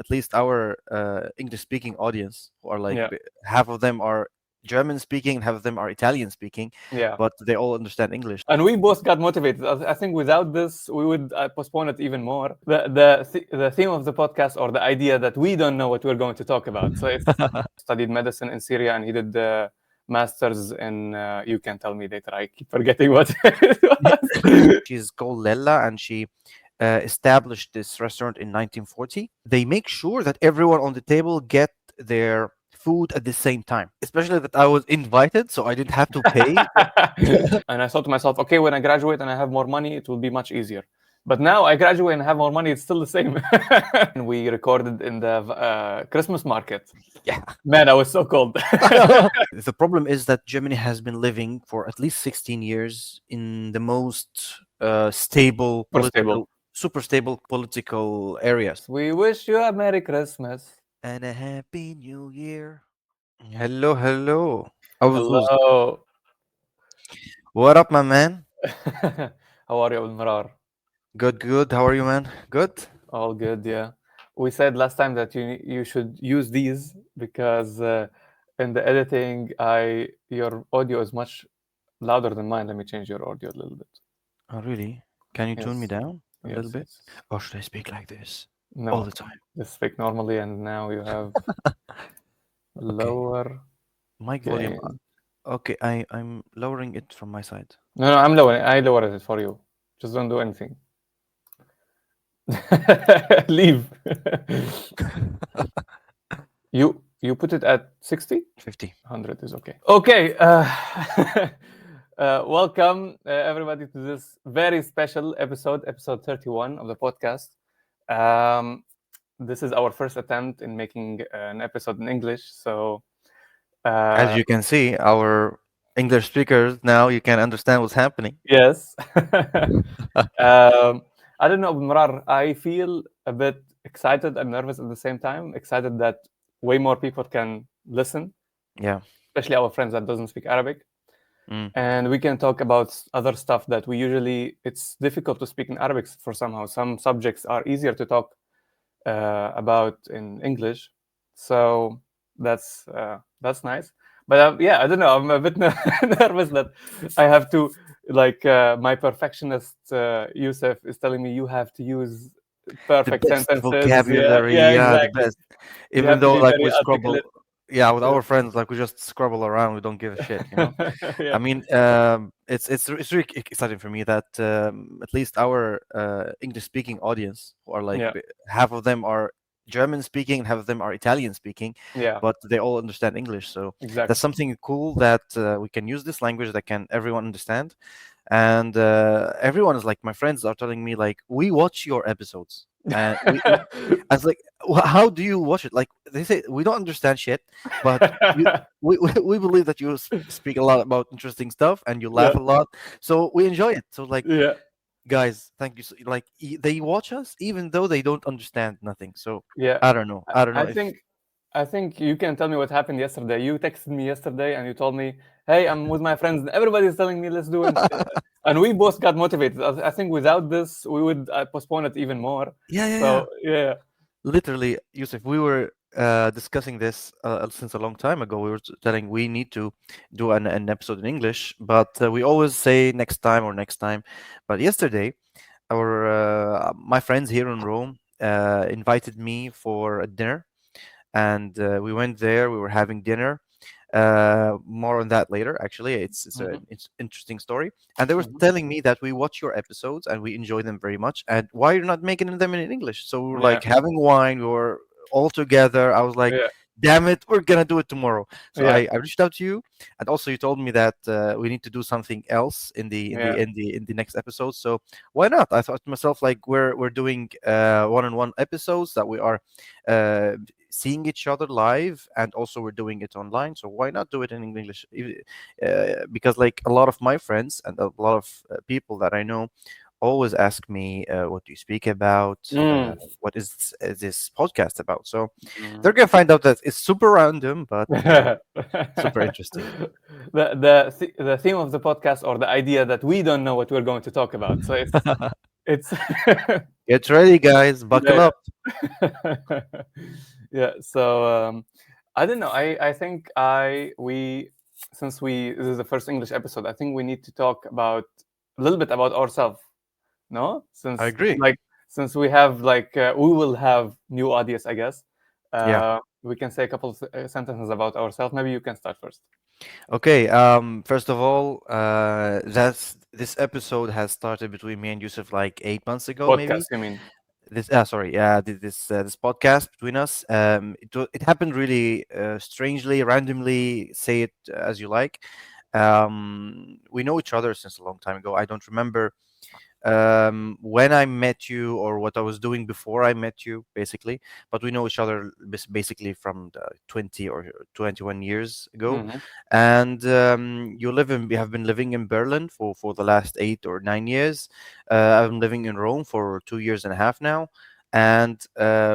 at least our English speaking audience, who are like Yeah. half of them are German speaking, half of them are Italian speaking, Yeah. but they all understand English. And we both got motivated. I think without this, we would postpone it even more. The theme of the podcast, or the idea that we don't know what we're going to talk about. So it's studied medicine in Syria, and he did the masters in. You can tell me later. I keep forgetting what it was. She's called Lella, and she established this restaurant in 1940. They make sure that everyone on the table get their food at the same time, especially that I was invited, so I didn't have to pay. And I thought to myself, okay, when I graduate and I have more money, it will be much easier. But now I graduate and have more money, it's still the same. And we recorded in the Christmas market. Yeah. Man, I was so cold. The problem is that Germany has been living for at least 16 years in the most stable, super stable political areas. We wish you a Merry Christmas. And a Happy New Year. Hello, hello. Hello. What up, my man? How are you, Marar? Good, good. How are you, man? Good? All good, yeah. We said last time that you should use these because in the editing, your audio is much louder than mine. Let me change your audio a little bit. Oh, really? Can you tune me Yes. down a little bit? Yes. Or should I speak like this No, all the time? just speak normally, and now you have lower Mic volume. gain. Okay, I'm lowering it from my side. No, I'm lowering. I lowered it for you. Just don't do anything. Leave. You put it at 60? 50. 100 is okay. Okay. Welcome, everybody, to this very special episode 31 of the podcast. This is our first attempt in making an episode in English. So, As you can see, our English speakers now you can understand what's happening. yes. I don't know, Mrar. I feel a bit excited and nervous at the same time. Excited that way more people can listen. Yeah. Especially our friends that doesn't speak Arabic. Mm. And we can talk about other stuff that we usually, it's difficult to speak in Arabic for somehow. Some subjects are easier to talk about in English. So that's nice. But yeah, I don't know. I'm a bit nervous that I have to, like, my perfectionist Yusuf is telling me you have to use perfect The best sentences. vocabulary, Yeah, yeah, the exactly. best. You Even have to though be like very we articulate. scrabble, yeah, with Yeah. our friends, like we just scrabble around, we don't give a shit, you know. Yeah. I mean, it's really exciting for me that at least our English speaking audience, who are like Yeah. half of them are German speaking, half of them are Italian speaking, Yeah. but they all understand English. So Exactly. that's something cool that we can use this language that can everyone understand. And everyone is like, my friends are telling me like, we watch your episodes, and I was like, how do you watch it? Like they say, we don't understand shit, but we believe that you speak a lot about interesting stuff and you laugh Yeah. a lot, so we enjoy it. So like, Yeah. guys, thank you. Like they watch us even though they don't understand nothing. So Yeah. I don't know. I don't know I think you can tell me what happened yesterday. You texted me yesterday and you told me, "Hey, I'm with my friends. Everybody's telling me let's do it," and we both got motivated. I think without this, we would postpone it even more. Yeah. So yeah. Literally, Yusuf, we were discussing this since a long time ago. We were telling we need to do an episode in English, but we always say next time or next time. But yesterday, our my friends here in Rome invited me for a dinner, and we went there. We were having dinner. More on that later. Actually, it's interesting story. And they were telling me that we watch your episodes and we enjoy them very much. And why you're not making them in English? So we were like having wine. We were all together. I was like, Yeah. damn it, we're gonna do it tomorrow. So Yeah. I reached out to you, and also you told me that we need to do something else in the next episode. So why not? I thought to myself, like, we're doing one-on-one episodes that we are seeing each other live, and also we're doing it online. So why not do it in English? Because like a lot of my friends and a lot of people that I know always ask me, what do you speak about? What is this podcast about? So they're gonna find out that it's super random, but super interesting. The theme of the podcast, or the idea that we don't know what we're going to talk about. So it's Get ready, guys. Buckle Yeah, up. yeah. Yeah. So I don't know. I think I we since we this is the first English episode, I think we need to talk about a little bit about ourselves. No, I since agree. since we have we will have new audience, I guess. Yeah. We can say a couple of sentences about ourselves. Maybe you can start first. Okay. First of all, that's this episode has started between me and Yusuf like 8 months ago, maybe. Podcast, you mean? This sorry, this podcast between us. It happened really strangely, randomly. Say it as you like. We know each other since a long time ago. I don't remember when I met you or what I was doing before I met you, basically. But we know each other basically from the 20 or 21 years ago. Mm-hmm. And we have been living in Berlin for the last 8 or 9 years. I'm living in Rome for 2 years and a half now. And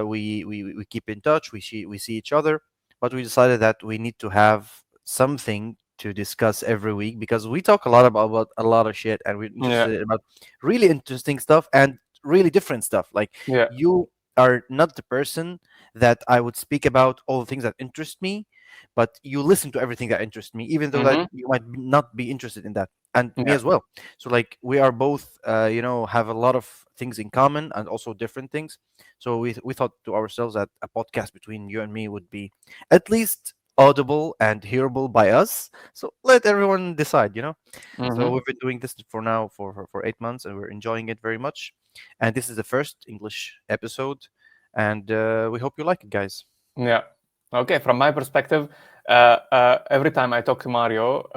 we keep in touch. We see each other, but we decided that we need to have something to discuss every week because we talk a lot about a lot of shit and we're Yeah. interested about really interesting stuff and really different stuff. Like Yeah. you are not the person that I would speak about all the things that interest me, but you listen to everything that interests me, even though that Mm-hmm. you might not be interested in that, and me Yeah. as well. So like we are both, have a lot of things in common and also different things. So we thought to ourselves that a podcast between you and me would be at least audible and hearable by us. So let everyone decide. So Mm-hmm. we've been doing this for now for 8 months, and we're enjoying it very much. And this is the first English episode, and we hope you like it, guys. Yeah. Okay. From my perspective, every time I talk to Mario,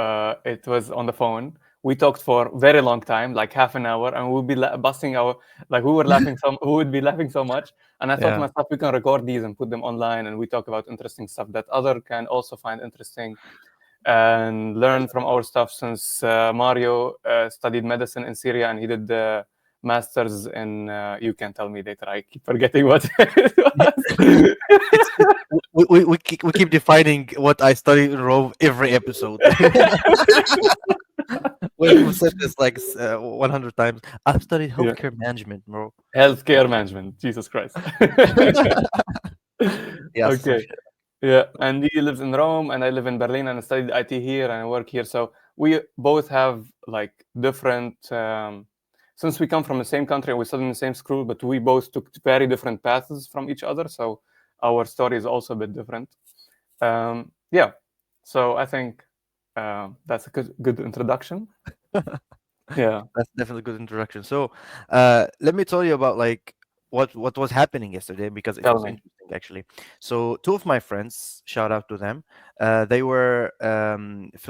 it was on the phone. We talked for very long time, like half an hour, and we would be busting our like we were laughing we would be laughing so much. And I thought to Yeah. myself, we can record these and put them online, and we talk about interesting stuff that other can also find interesting and learn from our stuff. Since Mario studied medicine in Syria and he did the masters in you can tell me later. I keep forgetting what it was. It's we keep defining what I studied in Rome every episode. We've said this like 100 times. I've studied Yeah. healthcare management, bro. Healthcare management. Jesus Christ. Yeah, some Okay. shit. Yeah. And he lives in Rome and I live in Berlin and I studied IT here and I work here. So we both have like different since we come from the same country and we studied in the same school, but we both took very different paths from each other. So our story is also a bit different. Yeah. So I think that's a good introduction. Yeah. That's definitely a good introduction. So, let me tell you about like what was happening yesterday because it Tell was me. interesting actually. So, two of my friends, shout out to them. They were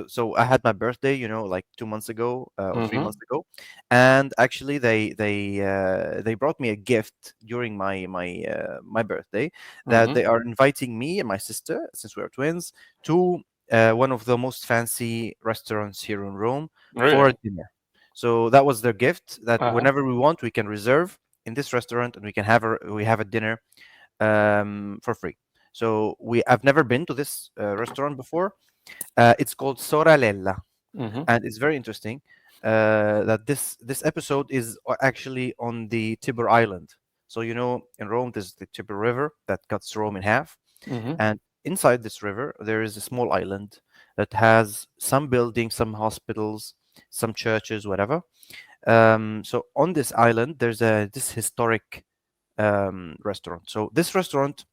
so I had my birthday, like 2 months ago or three Mm-hmm. months ago, and actually they brought me a gift during my birthday that Mm-hmm. they are inviting me and my sister, since we are twins, to one of the most fancy restaurants here in Rome for a Really? dinner. So that was their gift that Uh-huh. whenever we want, we can reserve in this restaurant and we have a dinner for free. So I've never been to this restaurant before. It's called Soralella, Mm-hmm. and it's very interesting that this episode is actually on the Tiber Island. So in Rome, there's the Tiber River that cuts Rome in half, Mm-hmm. and inside this river there is a small island that has some buildings, some hospitals, some churches, whatever. So on this island, there's this historic restaurant. So this restaurant,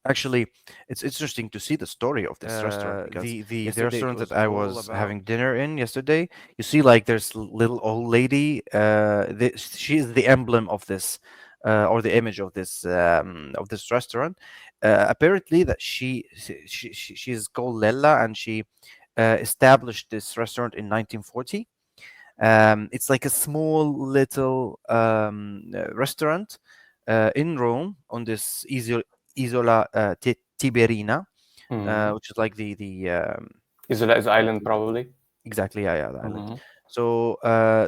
actually, it's interesting to see the story of this restaurant because The yesterday it restaurant was that I I was was having having dinner in yesterday. You see, like there's little old lady. She is the emblem of this, or the image of this restaurant. Apparently, that she is called Lella, and she established this restaurant in 1940. It's like a small little restaurant in Rome on this Isola Tiberina, Mm-hmm. which is like the Isola is island probably. exactly, yeah, the island. Mm-hmm. So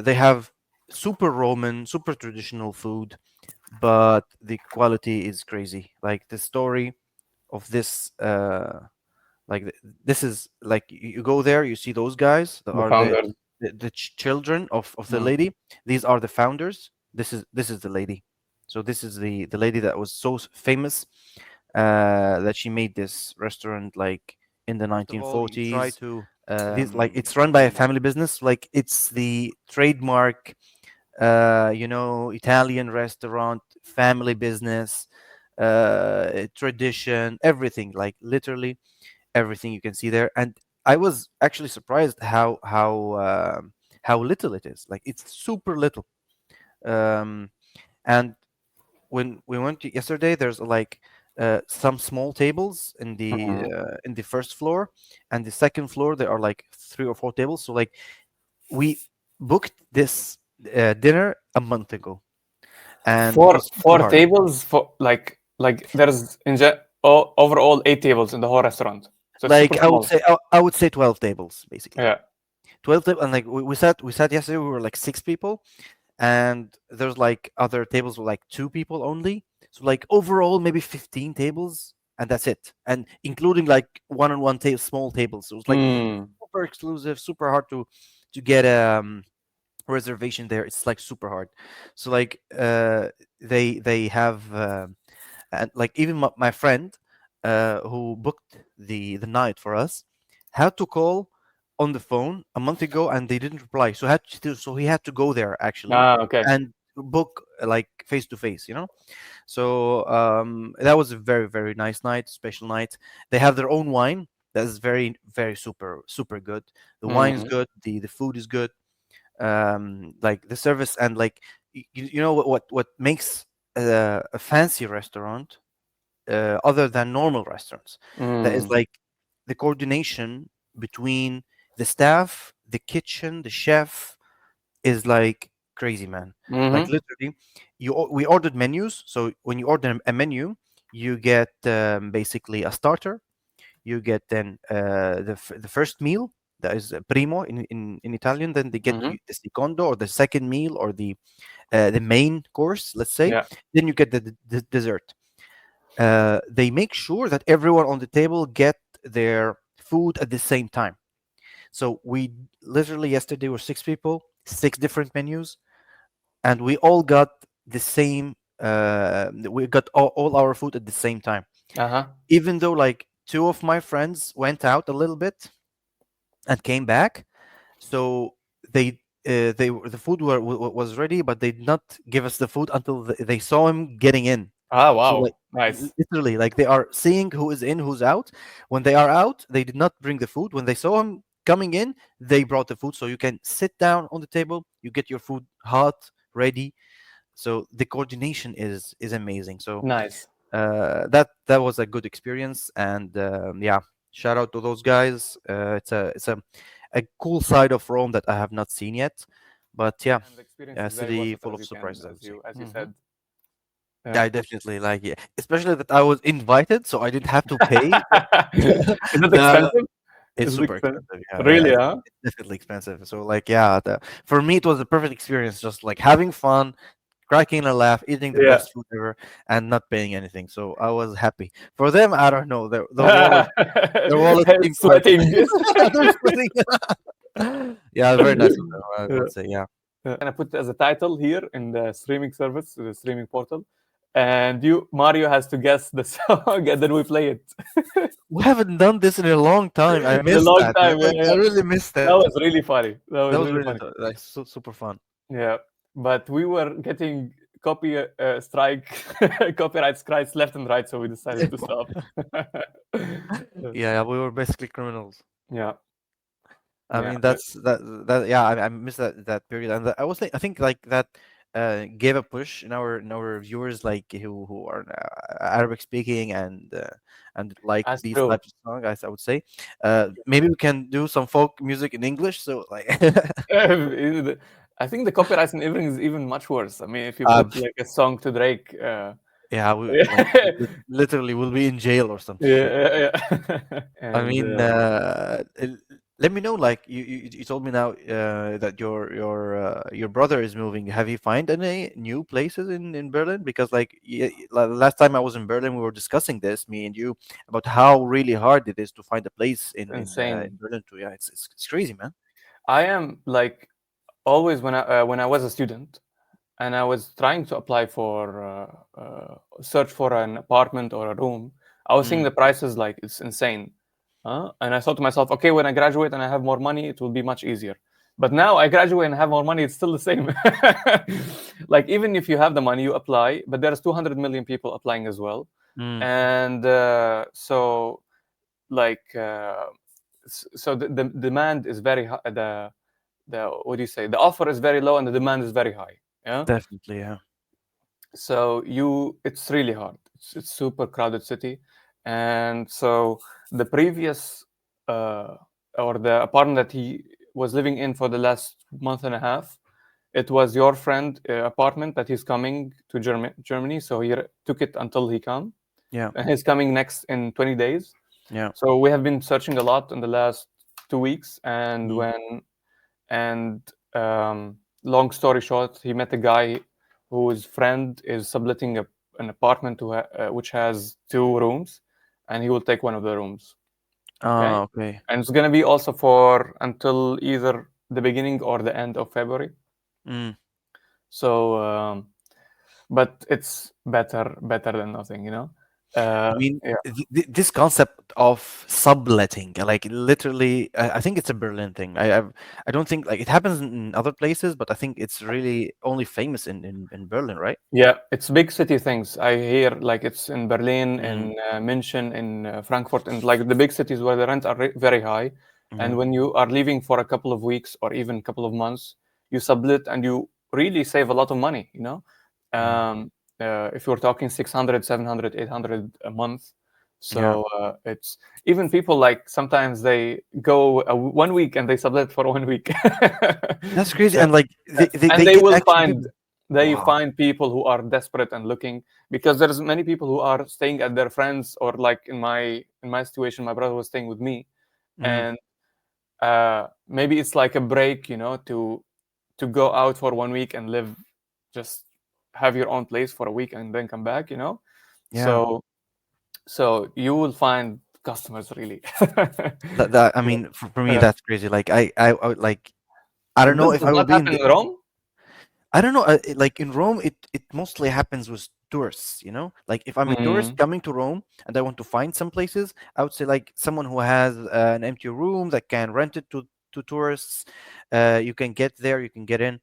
they have super Roman, super traditional food, but the quality is crazy. Like the story of this. This is like you go there, you see those guys that The are the founders. the, the children of the Mm. lady. These are the founders. This is the lady. So this is the lady that was so famous, that she made this restaurant like in the First of all, you try 1940s. to This like it's run by a family business. Like it's the trademark, Italian restaurant, family business, tradition, everything. Like literally everything you can see there. And I was actually surprised how little it is. Like it's super little. Um, and when we went to yesterday, there's like some small tables Mhm. in the first floor, and the second floor there are like 3 or 4 tables. So like we booked this dinner a month ago, and it Four was super four hard. tables for like there's overall 8 tables in the whole restaurant. So it's super Like small. I would say 12 tables basically. Yeah. 12 tables, and like we sat yesterday. We were like 6 people, and there's like other tables with like 2 people only. So like overall maybe 15 tables, and that's it, and including like one-on-one small tables. So it was like Mm. super exclusive, super hard to get reservation there. It's like super hard. So like they have and like even my friend who booked the night for us had to call on the phone a month ago, and they didn't reply. So he had to go there actually Ah, okay. and book like face to face, so that was a very very nice night, special night. They have their own wine that is very very super super good. The wine is Mhm. good, the food is good, like the service, and like you know what makes a fancy restaurant other than normal restaurants, that is Mm. like the coordination between the staff, the kitchen, the chef is like crazy, man. Like Mhm. literally, we ordered menus. So when you order a menu, you get basically a starter. You get then the first meal, that is primo in Italian. Then they get Mhm. the secondo, or the second meal, or the main course, let's say. Yeah. Then you get the dessert. They make sure that everyone on the table get their food at the same time. So we literally yesterday were 6 people, 6 different menus, and we all got the same. We got all our food at the same time. Uh-huh. Even though like 2 of my friends went out a little bit and came back, so the food was ready, but they did not give us the food until they saw him getting in. Ah, So like wow. Nice. literally, like they are seeing who is in, who's out. When they are out, they did not bring the food. When they saw him coming in, they brought the food. So you can sit down on the table, you get your food hot, ready. So the coordination is amazing. So Nice. that was a good experience, and yeah, shout out to those guys. It's a cool side of Rome that I have not seen yet, but yeah, And the experience a is very worth city it full as of you can surprises, I would say. as you Hmm. said. Yeah. Yeah, I definitely like it, especially that I was invited, so I didn't have to pay Is it the. expensive? It's Is it super expensive? expensive. Yeah, yeah, Really, it's, huh? it's definitely expensive. So like, yeah, for me it was a perfect experience, just like having fun, cracking a laugh, eating the Yeah. best food ever, and not paying anything. So I was happy. For them, I don't know. Their wallets seem quite. Sweating. They're sweating. Yeah, very nice of them. I Yeah. would say, yeah. Gonna put as a title here in the streaming service, the streaming portal, and Mario has to guess the song, and then we play it. We haven't done this in a long time. I In a missed long that, man. time. Yeah, Like, yeah. I really missed That that. was really funny. That That was was really really funny. like super fun. Yeah, but we were getting strike copyright strikes left and right, so we decided to stop. Yeah, yeah, we were basically criminals. Yeah, I yeah, mean, that yeah, I missed that period, and I think like that gave a push in our viewers, like who are Arabic speaking, and like that's these true. types of songs, I would say. Maybe we can do some folk music in English. So like, I think the copyrights and everything is even much worse. I mean, if you uh, put like a song to Drake, yeah, like yeah, literally we'll be in jail or some shit. yeah, yeah. I And mean, let me know. Like you told me now that your brother is moving. Have you find any new places in Berlin? Because like last time I was in Berlin, we were discussing this, me and you, about how really hard it is to find a place it's in insane. Berlin too. Yeah, it's crazy, man. I am like always when I was a student. and I was trying to apply for search for an apartment or a room. I was seeing Mm, the prices like it's insane, and I thought to myself, okay, when I graduate and I have more money, it will be much easier. But now I graduate and have more money, it's still the same. Like even if you have the money, you apply, but there's 200 million people applying as well, mm. and so like so the demand is very high. The what do you say? The offer is very low and the demand is very high. Yeah. Definitely, yeah. So it's really hard. It's super crowded city, and so the previous uh, or the apartment that he was living in for the last month and a half, it was your friend apartment that he's coming to Germany. So he took it until he come, Yeah, and he's coming next in 20 days. yeah. So we have been searching a lot in the last 2 weeks, and Mm. and long story short, he met a guy whose friend is subletting an apartment which has 2 rooms, and he will take one of the rooms. Okay, Ah, okay. and it's gonna be also for until either the beginning or the end of February. Mm. So, but it's better than nothing, you know. I mean, Yeah, this concept of subletting, like literally, I think it's a Berlin thing. I don't think like it happens in other places, but I think it's really only famous in Berlin, right? yeah, it's big city things. I hear like it's in Berlin, Mm. in München, in Frankfurt, and like the big cities where the rents are very high. And Yeah. when you are leaving for a couple of weeks or even a couple of months, you sublet and you really save a lot of money, you know. Mm. Um, if you're talking 600, 700, 800 a month. Yeah. So it's even people like sometimes they go 1 week and they sublet for 1 week. That's crazy. Yeah. And like And they they get will actually find people. they Wow. find people who are desperate and looking, because there's many people who are staying at their friends, or like in my situation, my brother was staying with me, Mm. and maybe it's like a break, to go out for 1 week and live, just have your own place for a week and then come back. Yeah. So you will find customers really. That I Yeah. mean, for me, Yeah. that's crazy. Like I would like I don't know This if does I not would be in happen the. in Rome. I don't know. Like in Rome, it mostly happens with tourists. You know, like if I'm a tourist Mm, coming to Rome and I want to find some places, I would say like someone who has an empty room that can rent it to tourists. You can get there, you can get in.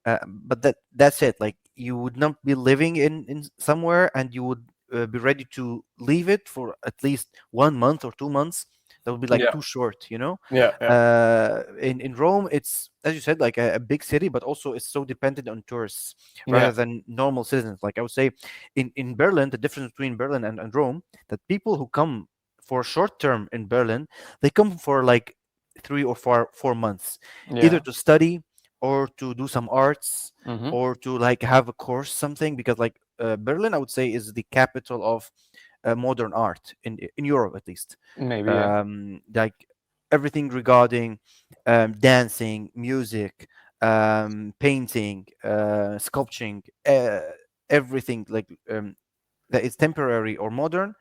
But that's it. Like you would not be living in somewhere, and you would be ready to leave it for at least 1 month or 2 months. That would be like yeah, too short, you know. yeah, yeah, In Rome, it's as you said, like a big city, but also it's so dependent on tourists yeah, rather than normal citizens. Like I would say, in Berlin, the difference between Berlin and Rome, that people who come for short term in Berlin, they come for like 3 or 4 months, either yeah. to study or to do some arts Mm-hmm. or to like have a course something, because like Berlin, I would say, is the capital of modern art in Europe at least. Maybe, yeah, Like everything regarding dancing, music, painting, sculpting, everything like that is temporary or modern,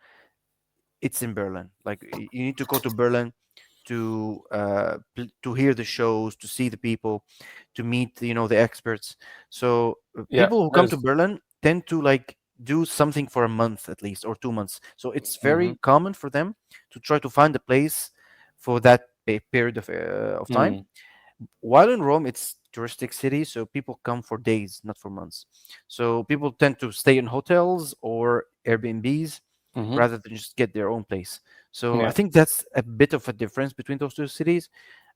it's in Berlin. Like you need to go to Berlin to hear the shows, to see the people, to meet the experts. So yeah. people who come to There's, Berlin tend to like do something for a month at least or 2 months. So it's mm-hmm. very common for them to try to find a place for that period of time. Mm, While in Rome, it's touristic city, so people come for days, not for months. So people tend to stay in hotels or Airbnbs mm-hmm. rather than just get their own place. So I Yeah, think that's a bit of a difference between those two cities,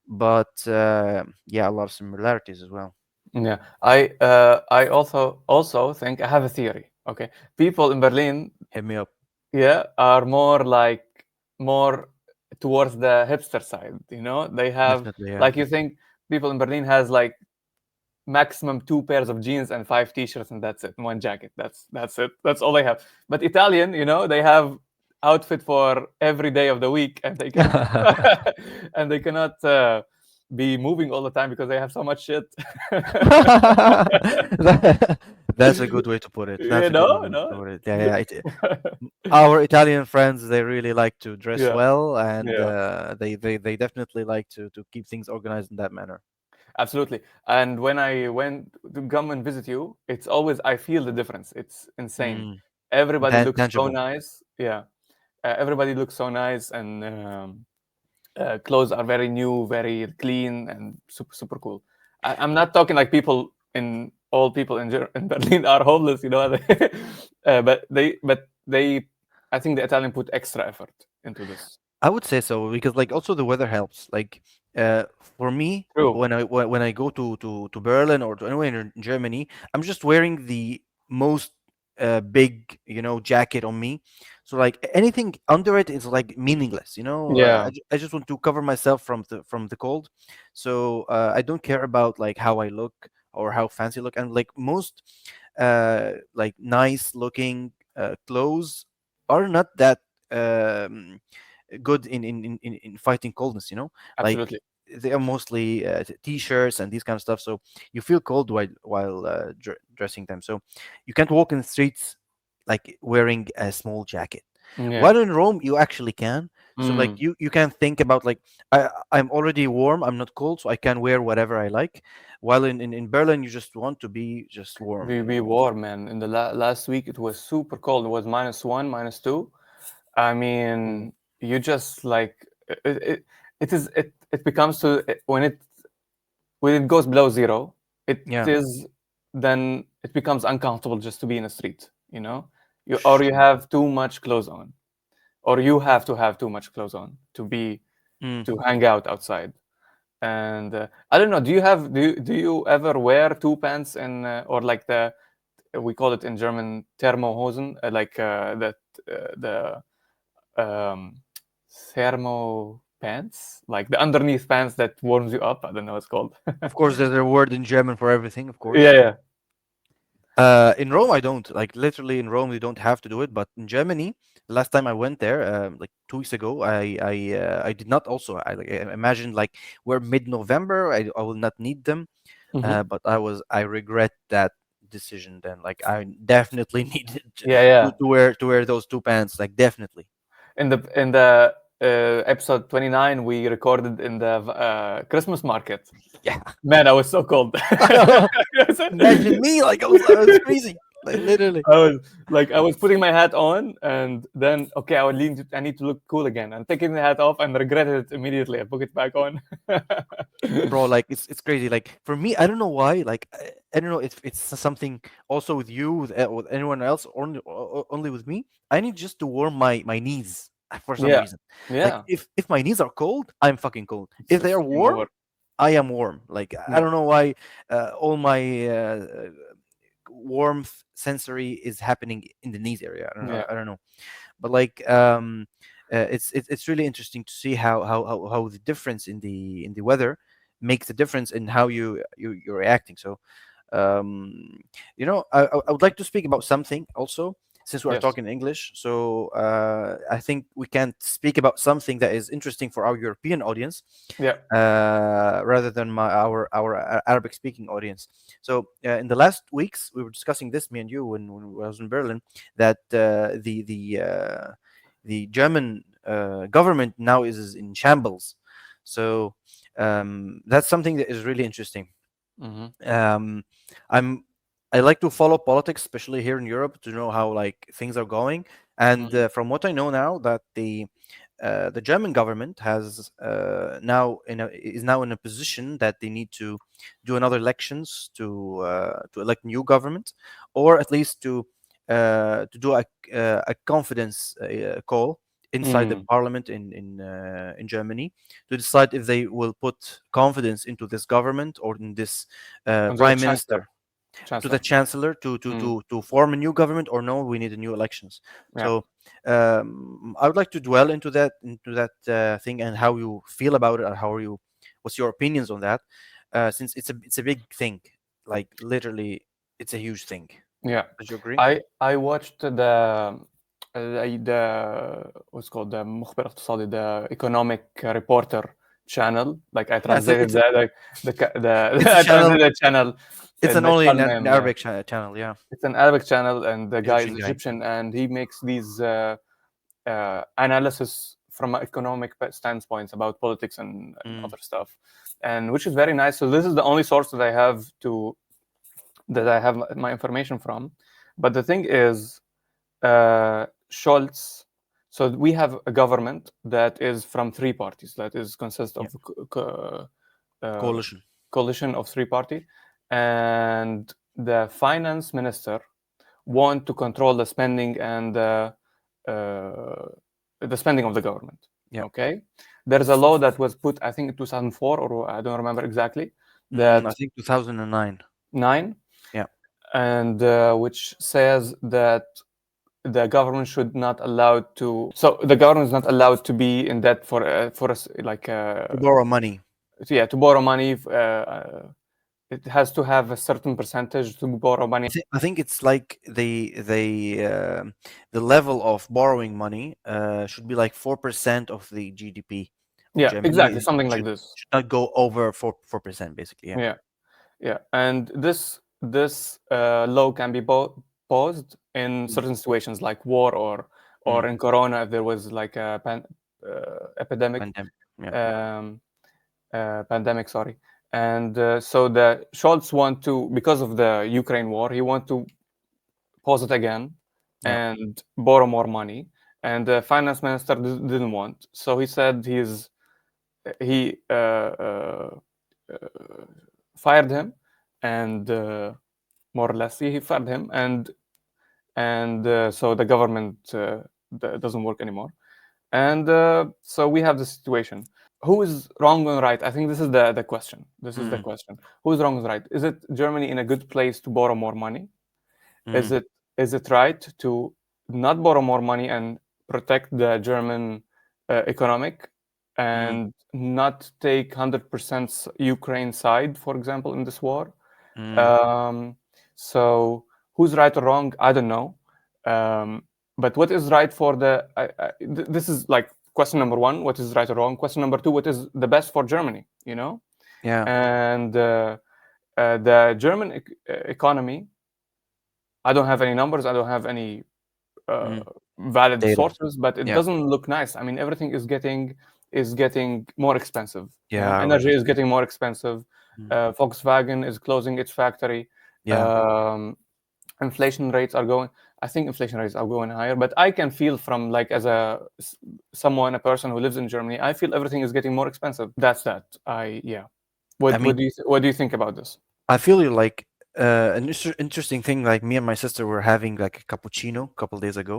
but yeah, a lot of similarities as well. yeah. I also think I have a theory. Okay, people in Berlin, Hit me up. yeah, are more towards the hipster side. They have, Definitely, yeah. like, you think people in Berlin has like maximum 2 pairs of jeans and 5 t-shirts, and that's it, and one jacket. That's it. That's all they have. But Italian, they have outfit for every day of the week, and they cannot and they cannot be moving all the time because they have so much shit. That's a good way to put it. That's you a good way know, to no, put it. Yeah, yeah. Our Italian friends, they really like to dress yeah, well, and yeah. they definitely like to keep things organized in that manner. Absolutely. And when I went to come and visit you, it's always I feel the difference. It's insane. Mm, Everybody looks so tangible. nice. Yeah, everybody looks so nice, and clothes are very new, very clean, and super super cool. I'm not talking like people in all people in Berlin are homeless, you know. But they, I think the Italian put extra effort into this. I would say so because like also the weather helps. Like for me, True. when I go to Berlin or to anywhere in Germany, I'm just wearing the most big jacket on me. So like anything under it is like meaningless. Yeah, I just want to cover myself from the cold. So I don't care about like how I look or how fancy I look. And like most like nice looking clothes are not that. Good in fighting coldness. Like absolutely. they are mostly t-shirts and these kind of stuff, so you feel cold while dressing them, so you can't walk in the streets like wearing a small jacket, Yeah. while in Rome you actually can. So like Mm. you can think about like I'm already warm, I'm not cold, so I can wear whatever I like, while in Berlin you just want to be just warm. We warm, man. In the last week, it was super cold. It was -1, -2. I Ooh. mean, you just like it becomes to when it goes below zero, it Yeah. is then it becomes uncomfortable just to be in the street. You know, you True. have too much clothes on, or you have to have too much clothes on Mm. to hang out outside. And I don't know. Do you ever wear two pants in or like the we call it in German Thermohosen, like the um, thermo pants, like the underneath pants that warms you up. I don't know what it's called. Of course there's a word in German for everything, of Yeah, course. yeah. In Rome, I don't like literally in Rome. You don't have to do it, but in Germany, the last time I went there, like 2 weeks ago, I did not. Also, I imagined like we're mid-November. I will not need them, Hmm. but I regret that decision. Then, like I definitely needed Yeah, yeah. to wear those two pants. Like definitely, In the episode 29 we recorded in the Christmas market. yeah. Man, I was so cold. Imagine me, like I was freezing, like literally. I was putting my hat on, and then okay, I need to look cool again. I'm taking the hat off and regretted it immediately. I put it back on. Bro, like it's crazy, like for me I don't know why, like I don't know if it's something also with you, with anyone else, or only with me. I need just to warm my knees for some Yeah, reason. Like yeah. if my knees are cold, I'm fucking cold. It's If a they are game warm, over. I am warm. Like I Yeah, don't know why all my warmth sensory is happening in the knees area. yeah, I don't know, but like it's really interesting to see how the difference in the weather makes a difference in how you're reacting. So um, I would like to speak about something also, since we are yes, talking English. So I think we can speak about something that is interesting for our European audience, yeah, rather than our Arabic speaking audience. So in the last weeks, we were discussing this, me and you, when I was in Berlin, that the German government now is in shambles. So that's something that is really interesting. hmm, um, I'm I like to follow politics, especially here in Europe, to know how like things are going. And hmm, from what I know now, that the German government is now in a position that they need to do another elections to elect new government, or at least to do a confidence call inside the mm. parliament in Germany, to decide if they will put confidence into this government or in this And the prime chancellor, minister, to the chancellor. chancellor, Mm. to form a new government, or no, we need a new elections. Yeah, So I would like to dwell into that thing, and how you feel about it, or what's your opinions on that, since it's a big thing, like literally it's a huge thing. yeah. Would you agree? I watched the what's called the مخبر اقتصادي, the economic reporter channel. Like I Yeah, translated that, like it's a I channel. translated the channel. It's an The only channel in name, yeah. Arabic channel. Yeah, It's an Arabic channel, and the guy is Egyptian guy. Egyptian, and he makes these analysis from economic standpoints about politics and Mm. other stuff, and which is very nice. So this is the only source that I have my information from. But the thing is, Scholz. So we have a government that is from three parties. That is consists Yeah. of uh, Coalition. coalition of three party, and the finance minister want to control the spending and uh, the spending of the government. Yeah. Okay, there is a law that was put, I think, in 2004, or I don't remember exactly, I that think 2009. nine, Yeah. and which says that the government should not allowed to. So the government is not allowed to be in debt for us, like To borrow money. yeah, to borrow money. It has to have a certain percentage to borrow money. I think it's like the level of borrowing money should be like 4% of the GDP of Yeah, Germany. exactly, It something like this. should not go over 4%, basically. Yeah. Yeah, yeah, and this law can be paused in Mm. certain situations like war or Mm. in Corona if there was like a epidemic, Pandemic. Yeah. um, pandemic. Sorry, and so the Scholz want to, because of the Ukraine war, he want to pause it again Yeah. and borrow more money, and the finance minister didn't want. So he said he fired him, and more or less he fired him, and so the government doesn't work anymore, and so we have the situation. Who is wrong and right? I think this is the question. This is the Mm. question. Who is wrong and right? Is it Germany in a good place to borrow more money? Is Mm. it right to not borrow more money and protect the German economic, Mm. and not take 100% Ukraine side, for example, in this war? Mm. Um, so who's right or wrong? I don't know. Um, but what is right for this is like question number one: what is right or wrong? Question number two: what is the best for Germany? You know, Yeah. and the German economy. I don't have any numbers. I don't have any uh, Mm. valid Data. sources, but it Yeah. doesn't look nice. I mean, everything is getting more expensive. Yeah. I read Energy this. is getting more expensive. Mm. Volkswagen is closing its factory. Yeah. Um, inflation rates are going. I think inflation rates are going higher, but I can feel from, like, as someone, a person who lives in Germany, I feel everything is getting more expensive. That's that. Yeah. I What mean, do you think about this? I feel you like an interesting thing. Like me and my sister were having like a cappuccino a couple days ago,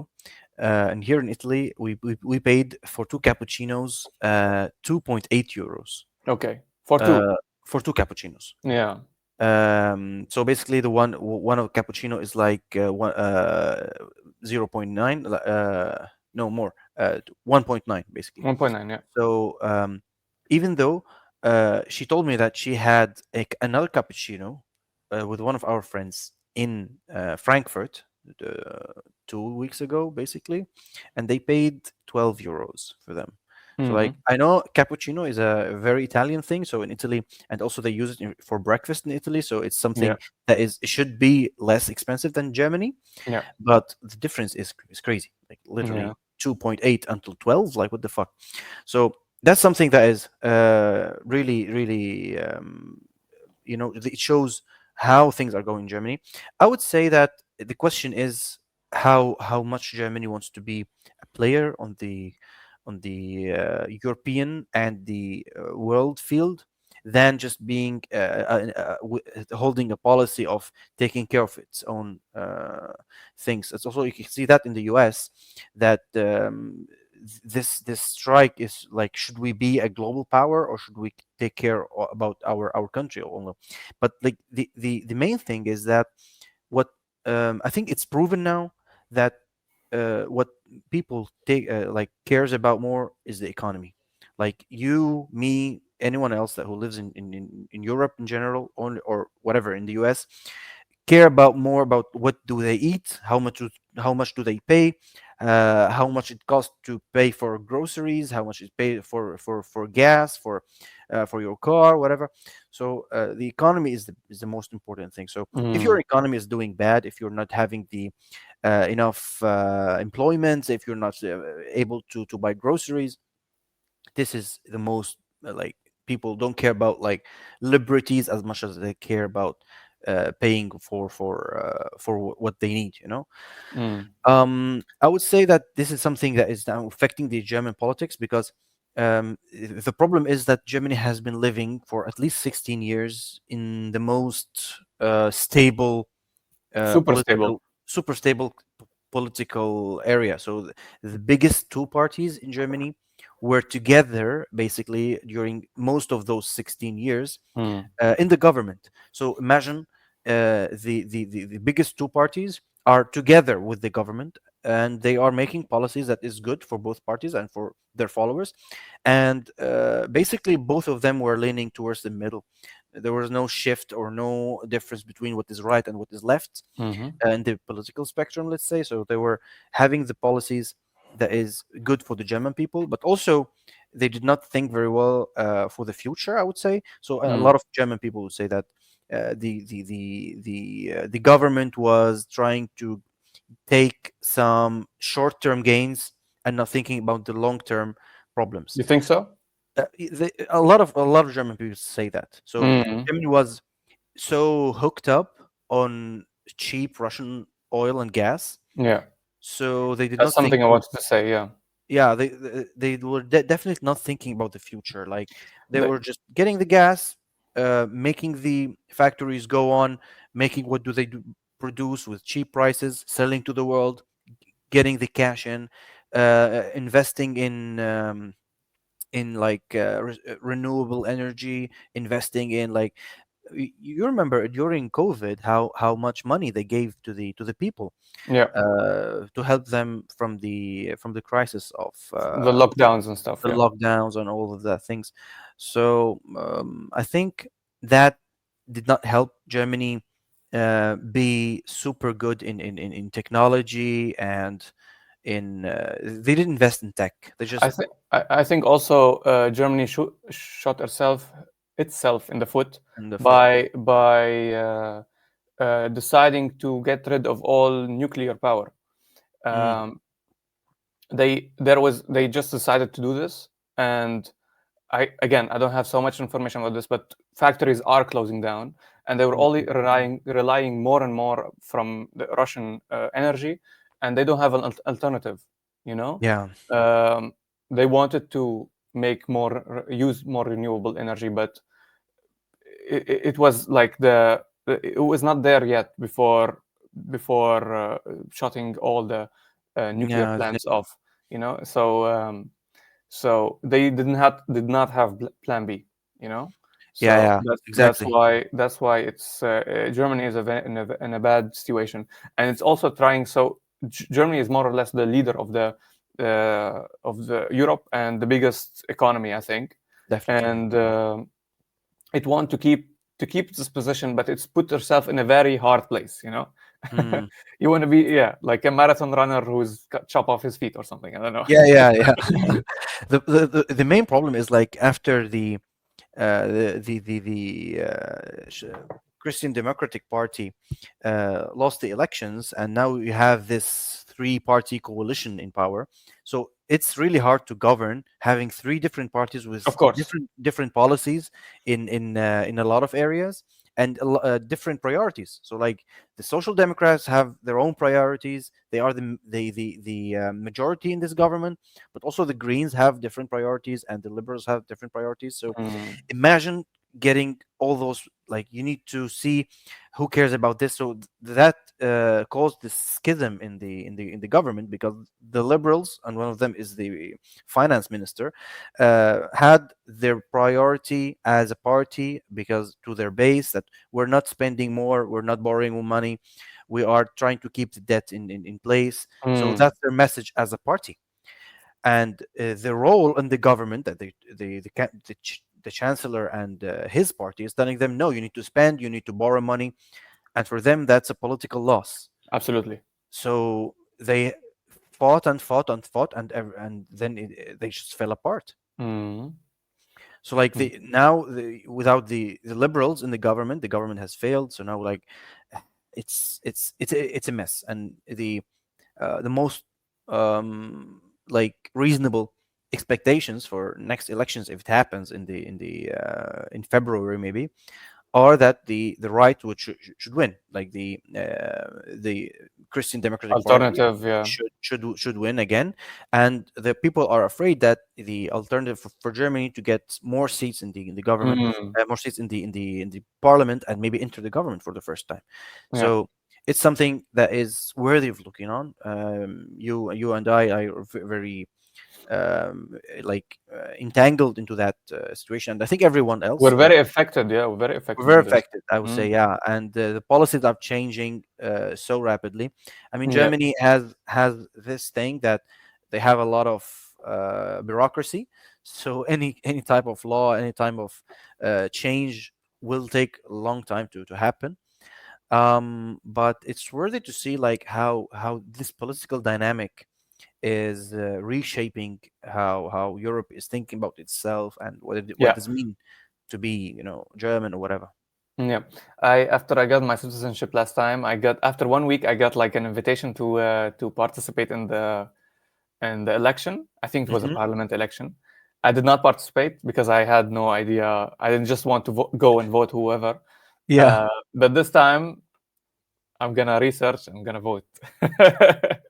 and here in Italy, we paid for two cappuccinos, 2.8 euros, Okay, for two. uh, for two cappuccinos. Yeah. So basically, one of cappuccino is like 0.9, no more, 1.9 basically. 1.9. Yeah. So even though she told me that she had another cappuccino with one of our friends in Frankfurt 2 weeks ago, basically, and they paid 12 euros for them. So, like, Hmm. I know cappuccino is a very Italian thing. So in Italy, and also they use it for breakfast in Italy. So it's Yeah. something that it should be less expensive than Germany, Yeah. but the difference is crazy. Like Yeah. literally 2.8 until 12. Like what the fuck? So that's something that is really, really, it shows how things are going in Germany. I would say that the question is how much Germany wants to be a player on the European and the world field than just being holding a policy of taking care of its own things. It's also, you can see that in the US, that this strike is like, should we be a global power or should we take care about our country only? But like the main thing is that what I think it's proven now that what people take like cares about more is the economy. Like you, me, anyone else that who lives in Europe in general, or whatever in the US, care about more about what do they eat, how much do they pay, how much it costs to pay for groceries, how much it pay for gas, for your car, whatever. So the economy is the most important thing. So if your Mm. economy is doing bad, if you're not having the enough employment, if you're not able to buy groceries, This is the most like people don't care about like liberties as much as they care about paying for what they need, you know. Mm. I would say that this is something that is now affecting the German politics because the problem is that Germany has been living for at least 16 years in the most stable Super stable. political, super stable political area. So the biggest two parties in Germany were together basically during most of those 16 years Mm. in the government. So imagine the biggest two parties are together with the government, and they are making policies that is good for both parties and for their followers. And basically, both of them were leaning towards the middle. There was no shift or no difference between what is right and what is left Hmm. in the political spectrum, let's say. So they were having the policies that is good for the German people, but also they did not think very well for the future, I would say. So a Mm. lot of German people would say that the government was trying to take some short-term gains and not thinking about the long-term problems. You think so? A lot of German people say that. So Mm. Germany was so hooked up on cheap Russian oil and gas, Yeah, so they did that's not think something I about. wanted to say. Yeah, Yeah, they were definitely not thinking about the future. Like they the, were just getting the gas, making the factories go on, making what do they do produce with cheap prices, selling to the world, getting the cash in, investing in like renewable energy, investing in like you remember during COVID how much money they gave to the people yeah, to help them from the crisis of the lockdowns and stuff. the Yeah, lockdowns and all of that things. So I think that did not help Germany be super good in technology and in they didn't invest in tech. They just I think also Germany shot itself in the foot in the foot. by deciding to get rid of all nuclear power. Mm, Um, they just decided to do this, and I don't have so much information about this, but factories are closing down, and they were mm, only mm. relying more and more from the Russian energy, and they don't have an alternative. You know, Yeah, um, they wanted to make use more renewable energy, but it was like it was not there yet before shutting all the nuclear yeah, plants off. You know, so they did not have plan B. You know, yeah, so yeah, exactly. that's why it's Germany is in a bad situation, and it's also trying. So Germany is more or less the leader of the Europe and the biggest economy, I think, Definitely. and it want to keep this position, but it's put herself in a very hard place. You know, Mm. you want to be like a marathon runner who's got chop off his feet or something. I don't know. Yeah, yeah, yeah. The main problem is like after the Christian Democratic Party lost the elections, and now you have this three-party coalition in power. So it's really hard to govern having three different parties Of with course. different policies in a lot of areas and different priorities. So like the Social Democrats have their own priorities. They are the majority in this government, but also the Greens have different priorities and the Liberals have different priorities. So Mm, imagine getting all those, like you need to see who cares about this. So that caused this schism in the government because the Liberals, and one of them is the finance minister, had their priority as a party because to their base that we're not spending more, we're not borrowing more money, we are trying to keep the debt in place. So mm, that's their message as a party. And the role in the government that the chancellor and his party is telling them, no, you need to spend, you need to borrow money, and for them that's a political loss. absolutely. So they fought and fought and fought, and then they just fell apart. Mm, So like mm, without the liberals in the government has failed. So now like it's a mess, and the most like reasonable expectations for next elections, if it happens in February maybe, are that the right would should win, like the Christian Democratic Party Alternative, yeah. should win again, and the people are afraid that the alternative for Germany to get more seats in the government, Mm, more seats in the parliament, and maybe enter the government for the first time. yeah. So it's something that is worthy of looking on. You and I are very entangled into that situation, and I think everyone else We're very affected. Yeah, we're very affected very in this. affected, I would Mm, say, yeah. And the policies are changing so rapidly. I mean, yeah, Germany has this thing that they have a lot of bureaucracy. So any type of law, any type of change will take a long time to happen. But it's worthy to see like how this political dynamic is reshaping how Europe is thinking about itself, and what yeah, does it mean to be German or whatever. yeah. After I got my citizenship last time, I got after 1 week, I got like an invitation to participate in the election. I think it was a Hmm. parliament election. I did not participate because I had no idea. I didn't just want to go and vote whoever. Yeah. But this time, I'm gonna research. I'm gonna vote.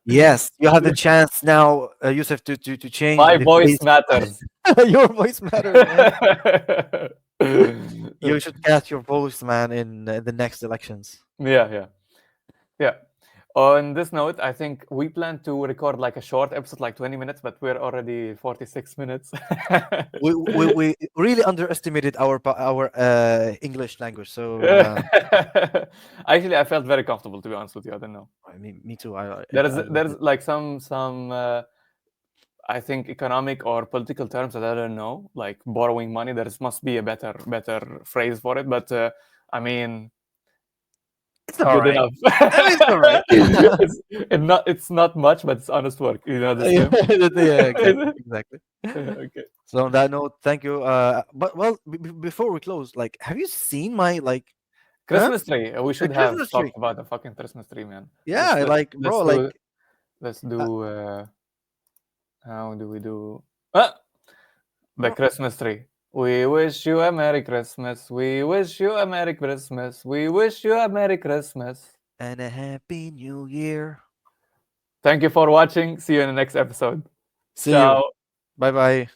Yes, you have the chance now, Yusuf, to change My the voice face. matters. Your voice matters, man. You should cast your voice, man, in the next elections. Yeah, yeah, yeah. On this note, I think we plan to record like a short episode, like 20 minutes, but we're already 46 minutes. We really underestimated our English language. So Actually, I felt very comfortable, to be honest with you. I don't know. I mean, me too. I loved There's it. like some I think economic or political terms that I don't know, like borrowing money. There must be a better phrase for it, but I mean, It's all good right. enough. I mean, it's all right. It's not much, but it's honest work. You know this Yeah, term. yeah, exactly, exactly. Okay. So on that note, thank you. But well, before we close, like, have you seen my huh? Christmas tree. We A should have Christmas tree? talked about the fucking Christmas tree, man. Let's Yeah, let, like, bro, let's do like, let's uh, do how do we do ah, the oh, Christmas tree. We wish you a Merry Christmas. We wish you a Merry Christmas. We wish you a Merry Christmas. and a happy New Year. Thank you for watching. See you in the next episode. See you. Ciao. Bye bye.